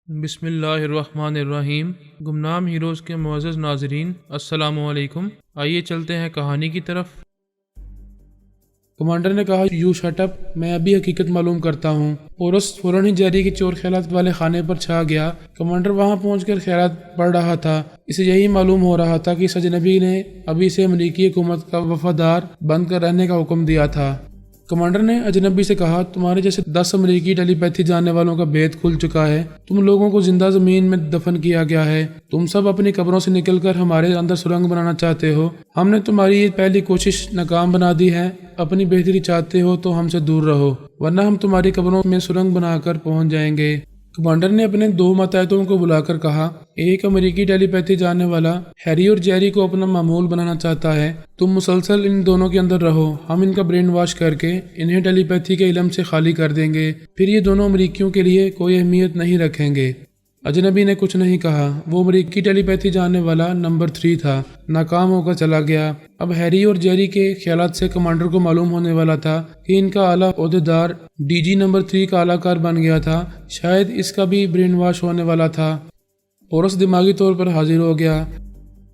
بسم اللہ الرحمن الرحیم۔ گمنام ہیروز کے معزز ناظرین، السلام علیکم۔ آئیے چلتے ہیں کہانی کی طرف۔ کمانڈر نے کہا، یو شٹ اپ، میں ابھی حقیقت معلوم کرتا ہوں۔ پورس فوراً ہی جیری کے چور خیالات والے خانے پر چھا گیا۔ کمانڈر وہاں پہنچ کر خیالات پڑھ رہا تھا۔ اسے یہی معلوم ہو رہا تھا کہ اس اجنبی نے ابھی اسے امریکی حکومت کا وفادار بن کر رہنے کا حکم دیا تھا۔ کمانڈر نے اجنبی سے کہا، تمہارے جیسے 10 امریکی ٹیلی پیتھی جاننے والوں کا بھید کھل چکا ہے۔ تم لوگوں کو زندہ زمین میں دفن کیا گیا ہے۔ تم سب اپنی قبروں سے نکل کر ہمارے اندر سرنگ بنانا چاہتے ہو۔ ہم نے تمہاری یہ پہلی کوشش ناکام بنا دی ہے۔ اپنی بہتری چاہتے ہو تو ہم سے دور رہو، ورنہ ہم تمہاری قبروں میں سرنگ بنا کر پہنچ جائیں گے۔ کمانڈر نے اپنے 2 ماتحتوں کو بلا کر کہا، ایک امریکی ٹیلی پیتھی جاننے والا ہیری اور جیری کو اپنا معمول بنانا چاہتا ہے۔ تم مسلسل ان دونوں کے اندر رہو، ہم ان کا برین واش کر کے انہیں ٹیلی پیتھی کے علم سے خالی کر دیں گے، پھر یہ دونوں امریکیوں کے لیے کوئی اہمیت نہیں رکھیں گے۔ اجنبی نے کچھ نہیں کہا۔ وہ امریکی ٹیلی پیتھی جاننے والا نمبر 3 تھا، ناکام ہو کر چلا گیا۔ اب ہیری اور جیری کے خیالات سے کمانڈر کو معلوم ہونے والا تھا کہ ان کا اعلیٰ عہدیدار ڈی جی نمبر 3 کا اعلی کار بن گیا تھا۔ شاید اس کا بھی برین واش ہونے والا تھا۔ پورس دماغی طور پر حاضر ہو گیا۔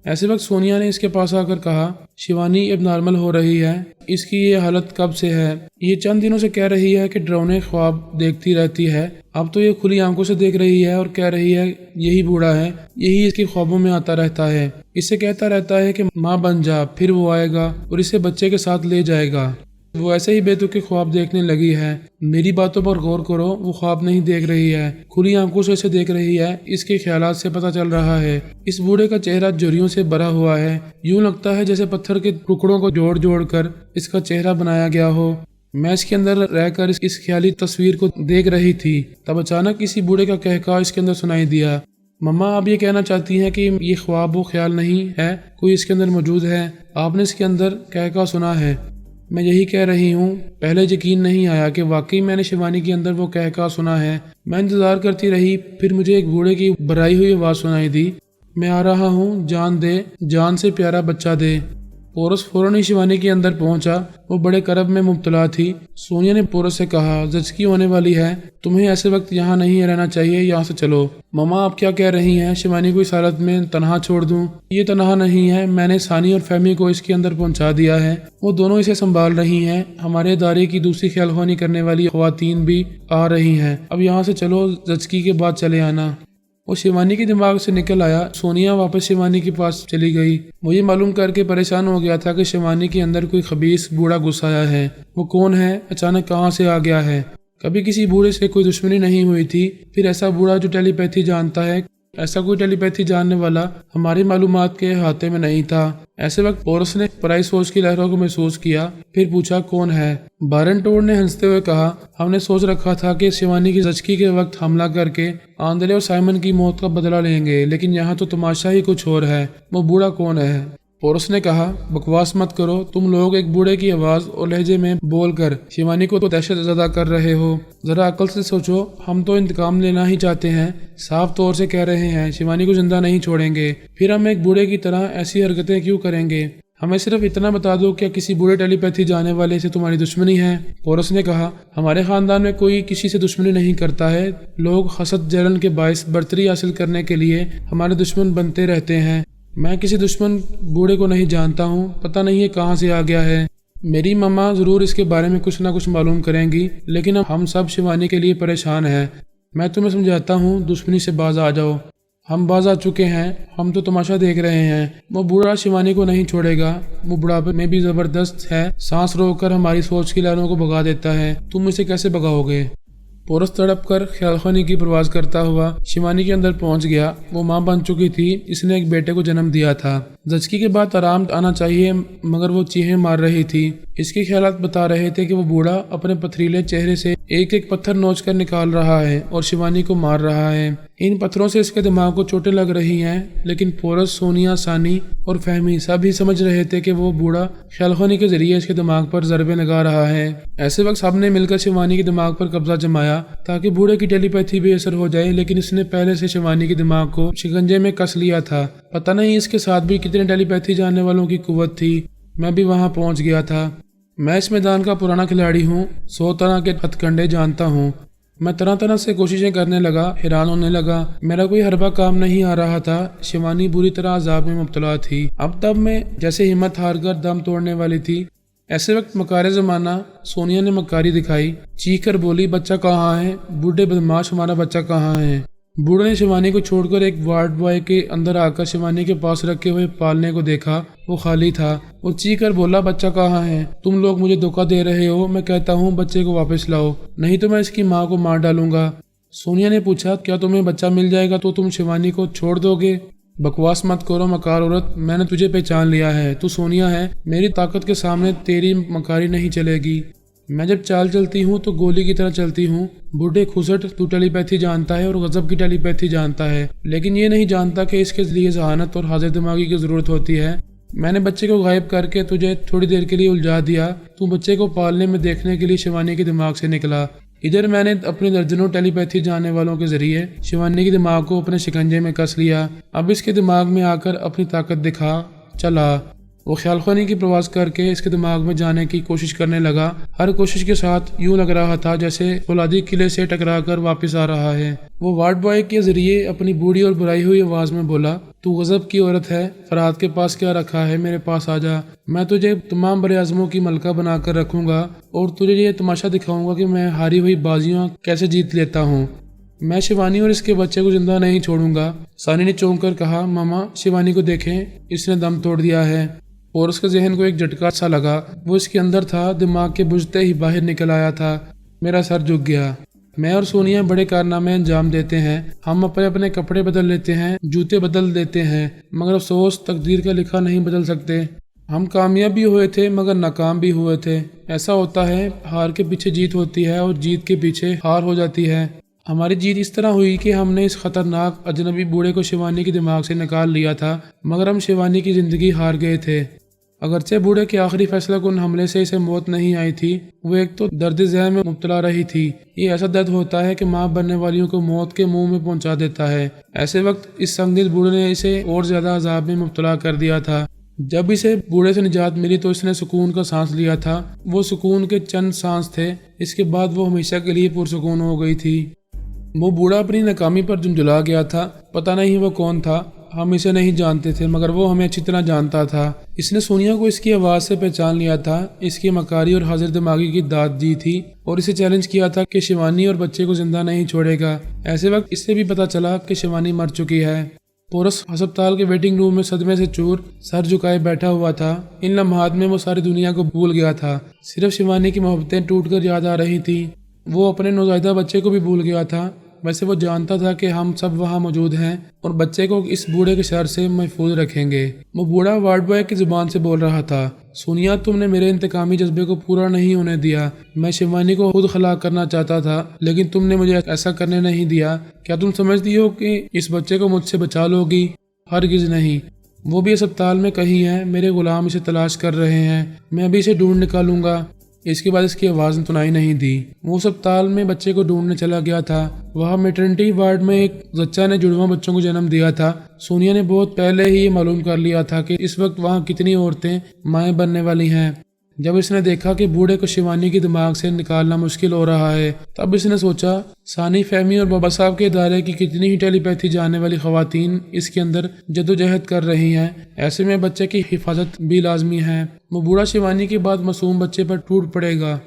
ایسے وقت سونیا نے اس کے پاس آ کر کہا، شیوانی اب نارمل ہو رہی ہے۔ اس کی یہ حالت کب سے ہے؟ یہ چند دنوں سے کہہ رہی ہے کہ ڈرونے خواب دیکھتی رہتی ہے۔ اب تو یہ کھلی آنکھوں سے دیکھ رہی ہے اور کہہ رہی ہے یہی بوڑھا ہے، یہی اس کے خوابوں میں آتا رہتا ہے۔ اس سے کہتا رہتا ہے کہ ماں بن جا، پھر وہ آئے گا اور اسے بچے کے ساتھ لے جائے گا۔ وہ ایسے ہی بے تکی خواب دیکھنے لگی ہے۔ میری باتوں پر غور کرو، وہ خواب نہیں دیکھ رہی ہے، کھلی آنکھوں سے اسے دیکھ رہی ہے۔ اس کے خیالات سے پتہ چل رہا ہے اس بوڑھے کا چہرہ جھریوں سے بھرا ہوا ہے۔ یوں لگتا ہے جیسے پتھر کے ٹکڑوں کو جوڑ جوڑ کر اس کا چہرہ بنایا گیا ہو۔ میں اس کے اندر رہ کر اس خیالی تصویر کو دیکھ رہی تھی، تب اچانک کسی بوڑھے کا کہکہا اس کے اندر سنائی دیا۔ مما آپ یہ کہنا چاہتی ہیں کہ یہ خواب و خیال نہیں ہے، کوئی اس کے اندر موجود ہے؟ آپ نے اس کے اندر کہکہا سنا ہے؟ میں یہی کہہ رہی ہوں۔ پہلے یقین نہیں آیا کہ واقعی میں نے شیوانی کے اندر وہ کہکہا سنا ہے۔ میں انتظار کرتی رہی، پھر مجھے ایک بوڑھے کی بھرائی ہوئی آواز سنائی دی، میں آ رہا ہوں، جان دے، جان سے پیارا بچہ دے۔ پورس فوراً ہی شیوانی کے اندر پہنچا۔ وہ بڑے کرب میں مبتلا تھی۔ سونیا نے پورس سے کہا، زچگی ہونے والی ہے، تمہیں ایسے وقت یہاں نہیں رہنا چاہیے، یہاں سے چلو۔ مما آپ کیا کہہ رہی ہیں؟ شیوانی کو اس حالت میں تنہا چھوڑ دوں؟ یہ تنہا نہیں ہے، میں نے ثانی اور فہمی کو اس کے اندر پہنچا دیا ہے، وہ دونوں اسے سنبھال رہی ہیں۔ ہمارے ادارے کی دوسری خیال خوانی کرنے والی خواتین بھی آ رہی ہیں۔ اب یہاں سے چلو، زچگی کے بعد چلے آنا۔ وہ شیوانی کے دماغ سے نکل آیا۔ سونیا واپس شیوانی کے پاس چلی گئی۔ وہ یہ معلوم کر کے پریشان ہو گیا تھا کہ شیوانی کے اندر کوئی خبیث بوڑھا گھس آیا ہے۔ وہ کون ہے؟ اچانک کہاں سے آ گیا ہے؟ کبھی کسی بوڑھے سے کوئی دشمنی نہیں ہوئی تھی، پھر ایسا بوڑھا جو ٹیلی پیتھی جانتا ہے۔ ایسا کوئی ٹیلی پیتھی جاننے والا ہماری معلومات کے احاطے میں نہیں تھا۔ ایسے وقت پورس نے پرائی سوچ کی لہروں کو محسوس کیا، پھر پوچھا، کون ہے؟ بارن ٹور نے ہنستے ہوئے کہا، ہم نے سوچ رکھا تھا کہ شیوانی کی زچگی کے وقت حملہ کر کے آندرے اور سائمن کی موت کا بدلہ لیں گے، لیکن یہاں تو تماشا ہی کچھ اور ہے۔ وہ بوڑھا کون ہے؟ پورس نے کہا، بکواس مت کرو، تم لوگ ایک بوڑھے کی آواز اور لہجے میں بول کر شیوانی کو تو دہشت زدہ کر رہے ہو۔ ذرا عقل سے سوچو، ہم تو انتقام لینا ہی چاہتے ہیں، صاف طور سے کہہ رہے ہیں شیوانی کو زندہ نہیں چھوڑیں گے، پھر ہم ایک بوڑھے کی طرح ایسی حرکتیں کیوں کریں گے؟ ہمیں صرف اتنا بتا دو، کیا کسی بوڑھے ٹیلی پیتھی جانے والے سے تمہاری دشمنی ہے؟ پورس نے کہا، ہمارے خاندان میں کوئی کسی سے دشمنی نہیں کرتا ہے، لوگ حسد جلن کے باعث برتری حاصل کرنے کے لیے ہمارے دشمن بنتے رہتے ہیں۔ میں کسی دشمن بوڑھے کو نہیں جانتا ہوں، پتہ نہیں ہے کہاں سے آ گیا ہے۔ میری ماما ضرور اس کے بارے میں کچھ نہ کچھ معلوم کریں گی، لیکن ہم سب شیوانی کے لیے پریشان ہیں۔ میں تمہیں سمجھاتا ہوں، دشمنی سے باز آ جاؤ۔ ہم باز آ چکے ہیں، ہم تو تماشا دیکھ رہے ہیں۔ وہ بوڑھا شیوانی کو نہیں چھوڑے گا، وہ بڑھاپے میں بھی زبردست ہے، سانس روک کر ہماری سوچ کی لہروں کو بھگا دیتا ہے۔ تم اسے کیسے بھگاؤ گے؟ پورس تڑپ کر خیال خوانی کی پرواز کرتا ہوا شیوانی کے اندر پہنچ گیا۔ وہ ماں بن چکی تھی، اس نے ایک بیٹے کو جنم دیا تھا۔ زچگی کے بعد آرام آنا چاہیے، مگر وہ چیخیں مار رہی تھی۔ اس کے خیالات بتا رہے تھے کہ وہ بوڑھا اپنے پتھریلے چہرے سے ایک ایک پتھر نوچ کر نکال رہا ہے اور شیوانی کو مار رہا ہے۔ ان پتھروں سے اس کے دماغ کو چوٹیں لگ رہی ہیں، لیکن پورس، سونیا، ثانی اور فہمی سب ہی سمجھ رہے تھے کہ وہ بوڑھا خیال خوانی کے ذریعے اس کے دماغ پر ضربیں لگا رہا ہے۔ ایسے وقت سب نے مل کر شیوانی کے دماغ پر قبضہ جمایا تاکہ بوڑھے کی ٹیلی پیتھی بھی اثر ہو جائے، لیکن اس نے پہلے سے شیوانی کے دماغ کو شکنجے میں کس لیا تھا۔ پتہ نہیں اس کے ساتھ بھی کتنے ٹیلی پیتھی جاننے والوں کی قوت تھی۔ میں بھی وہاں پہنچ گیا تھا۔ میں اس میدان کا پرانا کھلاڑی ہوں، 100 طرح کے ہتھ کنڈے جانتا ہوں۔ میں طرح طرح سے کوششیں کرنے لگا، حیران ہونے لگا، میرا کوئی حربہ کام نہیں آ رہا تھا۔ شیوانی بری طرح عذاب میں مبتلا تھی، اب تب میں جیسے ہمت ہار کر دم توڑنے والی تھی۔ ایسے وقت مکار زمانہ سونیا نے مکاری دکھائی، چیخ کر بولی، بچہ کہاں ہے؟ بوڑھے بدماش، ہمارا بچہ کہاں ہے؟ بوڑھے نے شیوانی کو چھوڑ کر ایک وارڈ بوائے کے اندر آ کر شیوانی کے پاس رکھے ہوئے پالنے کو دیکھا، وہ خالی تھا۔ وہ چیخ کر بولا، بچہ کہاں ہے؟ تم لوگ مجھے دھوکہ دے رہے ہو، میں کہتا ہوں بچے کو واپس لاؤ، نہیں تو میں اس کی ماں کو مار ڈالوں گا۔ سونیا نے پوچھا، کیا تمہیں بچہ مل جائے گا تو تم شیوانی کو چھوڑ دو گے؟ بکواس مت کرو مکار عورت، میں نے تجھے پہچان لیا ہے، تو سونیا ہے، میری طاقت کے سامنے تیری مکاری نہیں چلے گی۔ میں جب چال چلتی ہوں تو گولی کی طرح چلتی ہوں۔ بوڑھے کھسٹ، تو ٹیلی پیتھی جانتا ہے اور غضب کی ٹیلی پیتھی جانتا ہے، لیکن یہ نہیں جانتا کہ اس کے لیے ذہانت اور حاضر دماغی کی ضرورت ہوتی ہے۔ میں نے بچے کو غائب کر کے تجھے تھوڑی دیر کے لیے الجھا دیا، تو بچے کو پالنے میں دیکھنے کے لیے شیوانی کے دماغ سے نکلا۔ ادھر میں نے اپنے درجنوں ٹیلی پیتھی جاننے والوں کے ذریعے شیوانی کے دماغ کو اپنے شکنجے میں کس لیا۔ اب اس کے دماغ میں آ کر اپنی طاقت دکھا چلا۔ وہ خیال خوانی کی پرواز کر کے اس کے دماغ میں جانے کی کوشش کرنے لگا۔ ہر کوشش کے ساتھ یوں لگ رہا تھا جیسے فولادی قلعے سے ٹکرا کر واپس آ رہا ہے۔ وہ وارڈ بوائے کے ذریعے اپنی بوڑھی اور برائی ہوئی آواز میں بولا، تو غضب کی عورت ہے، فرات کے پاس کیا رکھا ہے؟ میرے پاس آ جا، میں تجھے تمام بر اعظموں کی ملکہ بنا کر رکھوں گا اور تجھے یہ تماشا دکھاؤں گا کہ میں ہاری ہوئی بازیاں کیسے جیت لیتا ہوں۔ میں شیوانی اور اس کے بچے کو زندہ نہیں چھوڑوں گا۔ سانی نے چونک کر کہا، ماما شیوانی کو دیکھیں، اس نے دم توڑ دیا ہے۔ اور اس کے ذہن کو ایک جھٹکا سا لگا، وہ اس کے اندر تھا، دماغ کے بجھتے ہی باہر نکل آیا تھا۔ میرا سر جھک گیا۔ میں اور سونیا بڑے کارنامے انجام دیتے ہیں، ہم اپنے اپنے کپڑے بدل لیتے ہیں، جوتے بدل دیتے ہیں، مگر افسوس تقدیر کا لکھا نہیں بدل سکتے۔ ہم کامیاب بھی ہوئے تھے مگر ناکام بھی ہوئے تھے۔ ایسا ہوتا ہے، ہار کے پیچھے جیت ہوتی ہے اور جیت کے پیچھے ہار ہو جاتی ہے۔ ہماری جیت اس طرح ہوئی کہ ہم نے اس خطرناک اجنبی بوڑھے کو شیوانی کے دماغ سے نکال لیا تھا، مگر ہم شیوانی کی زندگی ہار گئے تھے۔ اگرچہ بوڑھے کے آخری فیصلہ کن حملے سے اسے موت نہیں آئی تھی، وہ ایک تو درد ذہن میں مبتلا رہی تھی۔ یہ ایسا درد ہوتا ہے کہ ماں بننے والیوں کو موت کے منہ میں پہنچا دیتا ہے۔ ایسے وقت اس سنگ دل بوڑھے نے اسے اور زیادہ عذاب میں مبتلا کر دیا تھا۔ جب اسے بوڑھے سے نجات ملی تو اس نے سکون کا سانس لیا تھا۔ وہ سکون کے چند سانس تھے، اس کے بعد وہ ہمیشہ کے لیے پرسکون ہو گئی تھی۔ وہ بوڑھا اپنی ناکامی پر جھنجھلا گیا تھا۔ پتہ نہیں وہ کون تھا، ہم اسے نہیں جانتے تھے، مگر وہ ہمیں اچھی طرح جانتا تھا۔ اس نے سونیا کو اس کی آواز سے پہچان لیا تھا، اس کی مکاری اور حاضر دماغی کی داد دی تھی اور اسے چیلنج کیا تھا کہ شیوانی اور بچے کو زندہ نہیں چھوڑے گا۔ ایسے وقت اس سے بھی پتہ چلا کہ شیوانی مر چکی ہے۔ پورس ہسپتال کے ویٹنگ روم میں صدمے سے چور سر جھکائے بیٹھا ہوا تھا۔ ان لمحات میں وہ ساری دنیا کو بھول گیا تھا، صرف شیوانی کی محبتیں ٹوٹ کر یاد آ رہی تھیں۔ وہ اپنے نوزائیدہ بچے کو بھی بھول گیا تھا۔ ویسے وہ جانتا تھا کہ ہم سب وہاں موجود ہیں اور بچے کو اس بوڑھے کے شر سے محفوظ رکھیں گے۔ وہ بوڑھا وارڈ بوائے کی زبان سے بول رہا تھا، سونیا تم نے میرے انتقامی جذبے کو پورا نہیں ہونے دیا۔ میں شیوانی کو خود ہلاک کرنا چاہتا تھا، لیکن تم نے مجھے ایسا کرنے نہیں دیا۔ کیا تم سمجھتی ہو کہ اس بچے کو مجھ سے بچا لو گی؟ ہرگز نہیں۔ وہ بھی اسپتال میں کہیں ہے، میرے غلام اسے تلاش کر رہے ہیں، میں ابھی اسے ڈھونڈ نکالوں گا۔ اس کے بعد اس کی آواز نے سنائی نہیں دی۔ وہ اسپتال میں بچے کو ڈھونڈنے چلا گیا تھا۔ وہاں میٹرنٹی وارڈ میں ایک زچہ نے جڑواں بچوں کو جنم دیا تھا۔ سونیا نے بہت پہلے ہی یہ معلوم کر لیا تھا کہ اس وقت وہاں کتنی عورتیں مائیں بننے والی ہیں۔ جب اس نے دیکھا کہ بوڑھے کو شیوانی کی دماغ سے نکالنا مشکل ہو رہا ہے، تب اس نے سوچا ثانی فہمی اور بابا صاحب کے ادارے کی کتنی ہی ٹیلی پیتھی جاننے والی خواتین اس کے اندر جدوجہد کر رہی ہیں، ایسے میں بچے کی حفاظت بھی لازمی ہے۔ وہ بوڑھا شیوانی کے بعد معصوم بچے پر ٹوٹ پڑے گا۔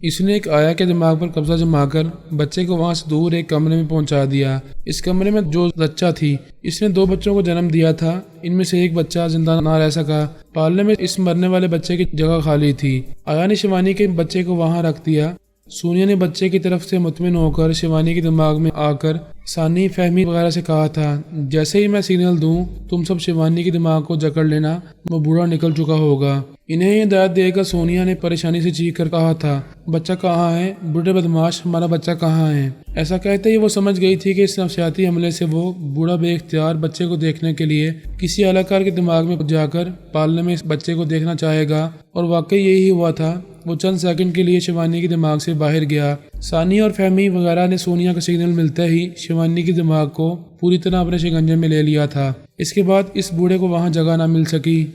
اس نے ایک آیا کے دماغ پر قبضہ جما کر بچے کو وہاں سے دور ایک کمرے میں پہنچا دیا۔ اس کمرے میں جو زچہ تھی، اس نے 2 بچوں کو جنم دیا تھا، ان میں سے ایک بچہ زندہ نہ رہ سکا۔ پالنے میں اس مرنے والے بچے کی جگہ خالی تھی۔ آیا نے شیوانی کے بچے کو وہاں رکھ دیا۔ سونیا نے بچے کی طرف سے مطمئن ہو کر شیوانی کے دماغ میں آ کر ثانی فہمی وغیرہ سے کہا تھا، جیسے ہی میں سگنل دوں تم سب شیوانی کے دماغ کو جکڑ لینا، وہ بوڑھا نکل چکا ہوگا۔ انہیں ہدایت دے کر سونیا نے پریشانی سے چیخ کر کہا تھا، بچہ کہاں ہے؟ بوڑھے بدماش، ہمارا بچہ کہاں ہے؟ ایسا کہتے ہی وہ سمجھ گئی تھی کہ اس نفسیاتی حملے سے وہ بوڑھا بے اختیار بچے کو دیکھنے کے لیے کسی اعلی کار کے دماغ میں جا کر پالنے میں اس بچے کو دیکھنا چاہے گا، اور واقعی یہی ہوا تھا۔ وہ چند سیکنڈ کے لیے شیوانی کے دماغ سے باہر گیا۔ ثانی اور فہمی وغیرہ نے سونیا کا سگنل ملتے ہی شیوانی کے دماغ کو پوری طرح اپنے شکنجے میں لے لیا تھا۔ اس کے بعد اس بوڑھے کو وہاں جگہ نہ مل سکی۔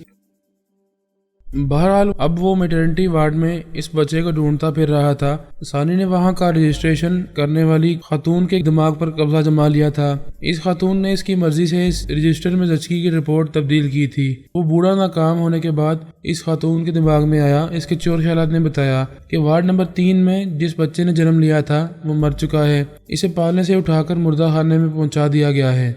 بہرحال اب وہ میٹرنٹی وارڈ میں اس بچے کو ڈھونڈتا پھر رہا تھا۔ ثانی نے وہاں کا رجسٹریشن کرنے والی خاتون کے دماغ پر قبضہ جما لیا تھا۔ اس خاتون نے اس کی مرضی سے اس رجسٹر میں زچگی کی رپورٹ تبدیل کی تھی۔ وہ بوڑھا ناکام ہونے کے بعد اس خاتون کے دماغ میں آیا۔ اس کے چور خیالات نے بتایا کہ وارڈ نمبر 3 میں جس بچے نے جنم لیا تھا وہ مر چکا ہے، اسے پالنے سے اٹھا کر مردہ خانے میں پہنچا دیا گیا ہے۔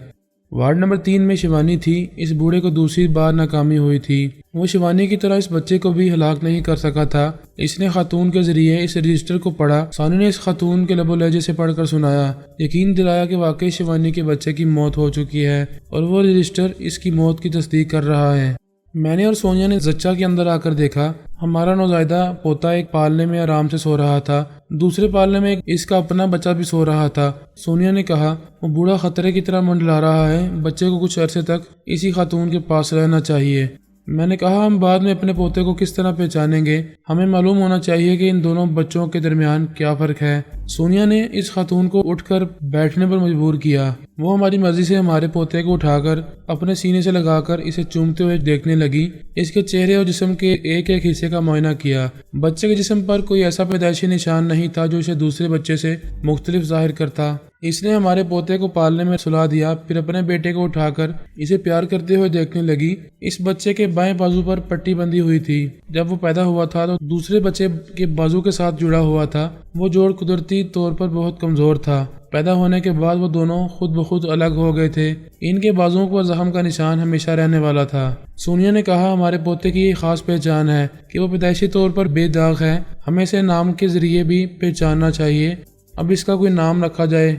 وارڈ نمبر 3 میں شیوانی تھی۔ اس بوڑھے کو دوسری بار ناکامی ہوئی تھی۔ وہ شیوانی کی طرح اس بچے کو بھی ہلاک نہیں کر سکا تھا۔ اس نے خاتون کے ذریعے اس رجسٹر کو پڑھا۔ ثانی نے اس خاتون کے لب و لہجے سے پڑھ کر سنایا، یقین دلایا کہ واقعی شیوانی کے بچے کی موت ہو چکی ہے اور وہ رجسٹر اس کی موت کی تصدیق کر رہا ہے۔ میں نے اور سونیا نے زچہ کے اندر آ کر دیکھا۔ ہمارا نوزائیدہ پوتا ایک پالنے میں آرام سے سو رہا تھا، دوسرے پالنے میں اس کا اپنا بچہ بھی سو رہا تھا۔ سونیا نے کہا، وہ بوڑھا خطرے کی طرح منڈلا رہا ہے، بچے کو کچھ عرصے تک اسی خاتون کے پاس رہنا چاہیے۔ میں نے کہا، ہم بعد میں اپنے پوتے کو کس طرح پہچانیں گے؟ ہمیں معلوم ہونا چاہیے کہ ان دونوں بچوں کے درمیان کیا فرق ہے۔ سونیا نے اس خاتون کو اٹھ کر بیٹھنے پر مجبور کیا۔ وہ ہماری مرضی سے ہمارے پوتے کو اٹھا کر اپنے سینے سے لگا کر اسے چومتے ہوئے دیکھنے لگی۔ اس کے چہرے اور جسم کے ایک ایک حصے کا معائنہ کیا۔ بچے کے جسم پر کوئی ایسا پیدائشی نشان نہیں تھا جو اسے دوسرے بچے سے مختلف ظاہر کرتا۔ اس نے ہمارے پوتے کو پالنے میں سلا دیا، پھر اپنے بیٹے کو اٹھا کر اسے پیار کرتے ہوئے دیکھنے لگی۔ اس بچے کے بائیں بازو پر پٹی بندھی ہوئی تھی۔ جب وہ پیدا ہوا تھا تو دوسرے بچے کے بازو کے ساتھ جڑا ہوا تھا۔ وہ جوڑ قدرتی طور پر بہت کمزور تھا۔ پیدا ہونے کے بعد وہ دونوں خود بخود الگ ہو گئے تھے۔ ان کے بازوؤں پر زخم کا نشان ہمیشہ رہنے والا تھا۔ سونیا نے کہا، ہمارے پوتے کی یہ خاص پہچان ہے کہ وہ پیدائشی طور پر بے داغ ہے۔ ہمیں اسے نام کے ذریعے بھی پہچاننا چاہیے۔ اب اس کا کوئی نام رکھا جائے۔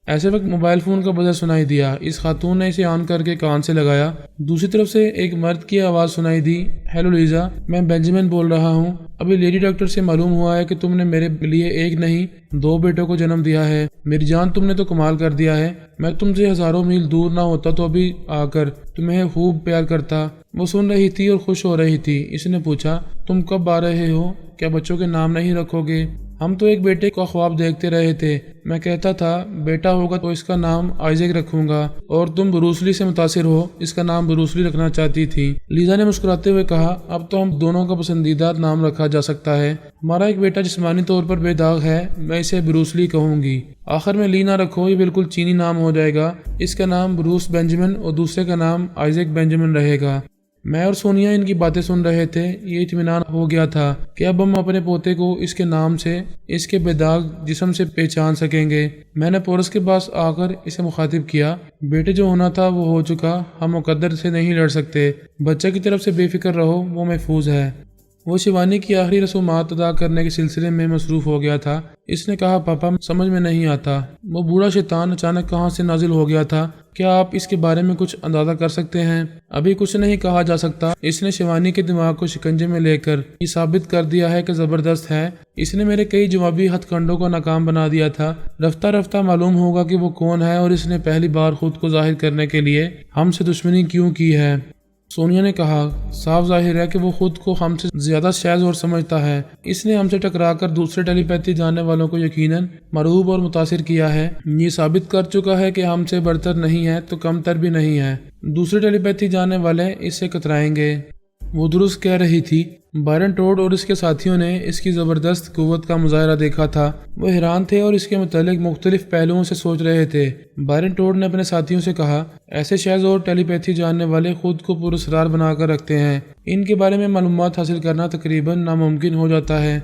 ایسے وقت موبائل فون کا بزر سنائی دیا۔ اس خاتون نے اسے آن کر کے کان سے لگایا۔ دوسری طرف سے ایک مرد کی آواز سنائی دی، ہیلو لیزا، میں بینجامن بول رہا ہوں۔ ابھی لیڈی ڈاکٹر سے معلوم ہوا ہے کہ تم نے میرے لیے ایک نہیں 2 بیٹوں کو جنم دیا ہے۔ میری جان، تم نے تو کمال کر دیا ہے۔ میں تم سے ہزاروں میل دور نہ ہوتا تو ابھی آ کر تمہیں خوب پیار کرتا۔ وہ سن رہی تھی اور خوش ہو رہی تھی۔ اس نے پوچھا، تم کب آ رہے ہو؟ کیا بچوں کے نام نہیں رکھو گے؟ ہم تو ایک بیٹے کا خواب دیکھتے رہے تھے۔ میں کہتا تھا بیٹا ہوگا تو اس کا نام آئزیک رکھوں گا، اور تم بروسلی سے متاثر ہو، اس کا نام بروسلی رکھنا چاہتی تھی۔ لیزا نے مسکراتے ہوئے کہا، اب تو ہم دونوں کا پسندیدہ نام رکھا جا سکتا ہے۔ ہمارا ایک بیٹا جسمانی طور پر بے داغ ہے، میں اسے بروسلی کہوں گی۔ آخر میں لی نہ رکھو، یہ بالکل چینی نام ہو جائے گا۔ اس کا نام بروس بینجامن اور دوسرے کا نام آئزیک بینجامن رہے گا۔ میں اور سونیا ان کی باتیں سن رہے تھے۔ یہ اطمینان ہو گیا تھا کہ اب ہم اپنے پوتے کو اس کے نام سے، اس کے بے داغ جسم سے پہچان سکیں گے۔ میں نے پورس کے پاس آ کر اسے مخاطب کیا، بیٹے جو ہونا تھا وہ ہو چکا، ہم مقدر سے نہیں لڑ سکتے۔ بچہ کی طرف سے بے فکر رہو، وہ محفوظ ہے۔ وہ شیوانی کی آخری رسومات ادا کرنے کے سلسلے میں مصروف ہو گیا تھا۔ اس نے کہا، پاپا سمجھ میں نہیں آتا، وہ بوڑھا شیطان اچانک کہاں سے نازل ہو گیا تھا؟ کیا آپ اس کے بارے میں کچھ اندازہ کر سکتے ہیں؟ ابھی کچھ نہیں کہا جا سکتا۔ اس نے شیوانی کے دماغ کو شکنجے میں لے کر یہ ثابت کر دیا ہے کہ زبردست ہے۔ اس نے میرے کئی جوابی ہتھ کنڈوں کو ناکام بنا دیا تھا۔ رفتہ رفتہ معلوم ہوگا کہ وہ کون ہے اور اس نے پہلی بار خود کو ظاہر کرنے کے لیے ہم سے دشمنی کیوں کی ہے۔ سونیا نے کہا، صاف ظاہر ہے کہ وہ خود کو ہم سے زیادہ شائز اور سمجھتا ہے۔ اس نے ہم سے ٹکرا کر دوسرے ٹیلی پیتھی جاننے والوں کو یقیناً مرعوب اور متاثر کیا ہے۔ یہ ثابت کر چکا ہے کہ ہم سے برتر نہیں ہے تو کم تر بھی نہیں ہے۔ دوسرے ٹیلی پیتھی جاننے والے اس سے کترائیں گے۔ وہ درست کہہ رہی تھی۔ بائرن ٹوڈ اور اس کے ساتھیوں نے اس کی زبردست قوت کا مظاہرہ دیکھا تھا۔ وہ حیران تھے اور اس کے متعلق مختلف پہلوؤں سے سوچ رہے تھے۔ بائرن ٹوڈ نے اپنے ساتھیوں سے کہا، ایسے شائز اور ٹیلی پیتھی جاننے والے خود کو پراسرار بنا کر رکھتے ہیں، ان کے بارے میں معلومات حاصل کرنا تقریباً ناممکن ہو جاتا ہے۔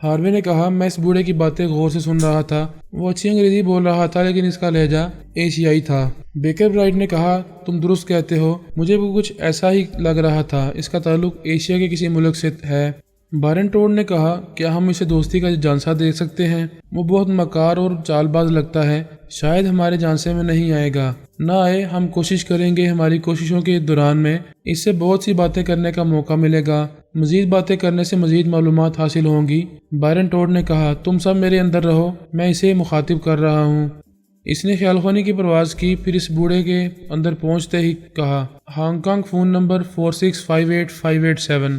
ہاروے نے کہا، میں اس بوڑھے کی باتیں غور سے سن رہا تھا۔ وہ اچھی انگریزی بول رہا تھا لیکن اس کا لہجہ ایشیائی تھا۔ بیکر برائٹ نے کہا، تم درست کہتے ہو، مجھے بھی کچھ ایسا ہی لگ رہا تھا، اس کا تعلق ایشیا کے کسی ملک سے ہے۔ بائرن ٹوڈ نے کہا، کیا ہم اسے دوستی کا جانسا دے سکتے ہیں؟ وہ بہت مکار اور چال باز لگتا ہے، شاید ہمارے جانسے میں نہیں آئے گا۔ نہ آئے، ہم کوشش کریں گے۔ ہماری کوششوں کے دوران میں اس سے بہت سی باتیں کرنے کا موقع ملے گا۔ مزید باتیں کرنے سے مزید معلومات حاصل ہوں گی۔ بائرن ٹوڈ نے کہا، تم سب میرے اندر رہو، میں اسے مخاطب کر رہا ہوں۔ اس نے خیال خوانی کی پرواز کی، پھر اس بوڑھے کے اندر پہنچتے ہی کہا، ہانگ کانگ فون نمبر 4658-587۔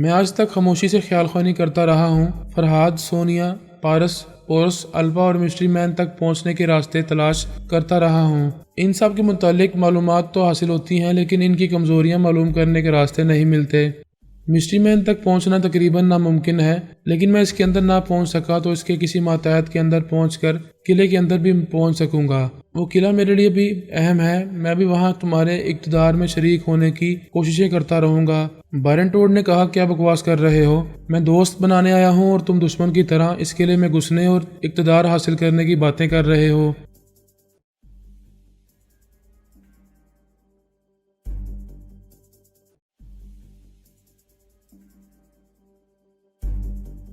میں آج تک خاموشی سے خیال خوانی کرتا رہا ہوں۔ فرحاد، سونیا، پارس، پورس، الفا اور مسٹری مین تک پہنچنے کے راستے تلاش کرتا رہا ہوں۔ ان سب کے متعلق معلومات تو حاصل ہوتی ہیں لیکن ان کی کمزوریاں معلوم کرنے کے راستے نہیں ملتے۔ مسٹری مین تک پہنچنا تقریباً ناممکن ہے، لیکن میں اس کے اندر نہ پہنچ سکا تو اس کے کسی ماتحت کے اندر پہنچ کر قلعے کے اندر بھی پہنچ سکوں گا۔ وہ قلعہ میرے لیے بھی اہم ہے، میں بھی وہاں تمہارے اقتدار میں شریک ہونے کی کوششیں کرتا رہوں گا۔ بائرن ٹوڈ نے کہا، کیا بکواس کر رہے ہو؟ میں دوست بنانے آیا ہوں اور تم دشمن کی طرح اس قلعے میں گھسنے اور اقتدار حاصل کرنے کی باتیں کر رہے ہو۔